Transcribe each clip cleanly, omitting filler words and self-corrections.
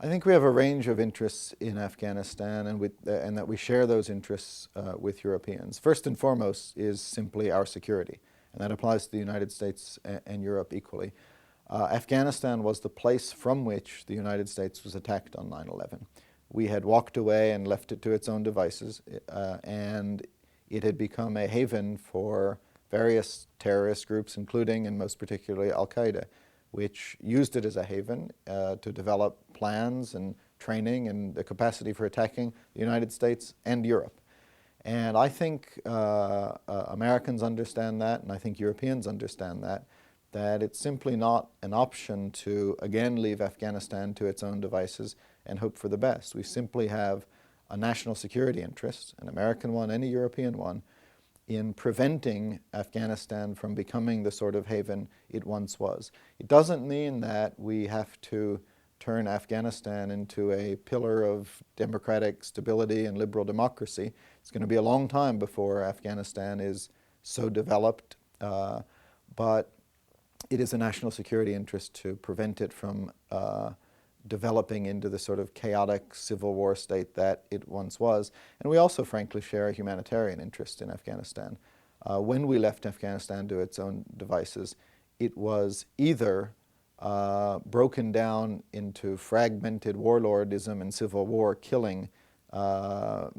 I think we have a range of interests in Afghanistan, and that we share those interests with Europeans. First and foremost is simply our security, and that applies to the United States and Europe equally. Afghanistan was the place from which the United States was attacked on 9/11. We had walked away and left it to its own devices, and it had become a haven for various terrorist groups, including and most particularly Al-Qaeda, which used it as a haven to develop plans and training and the capacity for attacking the United States and Europe. And I think Americans understand that, and I think Europeans understand that it's simply not an option to again leave Afghanistan to its own devices and hope for the best. We simply have a national security interest, an American one and a European one, in preventing Afghanistan from becoming the sort of haven it once was. It doesn't mean that we have to turn Afghanistan into a pillar of democratic stability and liberal democracy. It's going to be a long time before Afghanistan is so developed, but it is a national security interest to prevent it from developing into the sort of chaotic civil war state that it once was. And we also, frankly, share a humanitarian interest in Afghanistan. When we left Afghanistan to its own devices, it was either broken down into fragmented warlordism and civil war, killing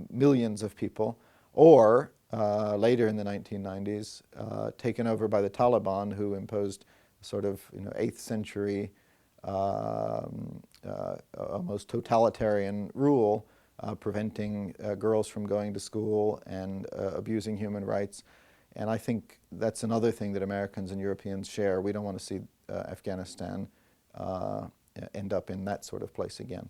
millions of people, or later in the 1990s, taken over by the Taliban, who imposed sort of 8th century almost totalitarian rule, preventing girls from going to school and abusing human rights. And I think that's another thing that Americans and Europeans share. We don't want to see Afghanistan end up in that sort of place again.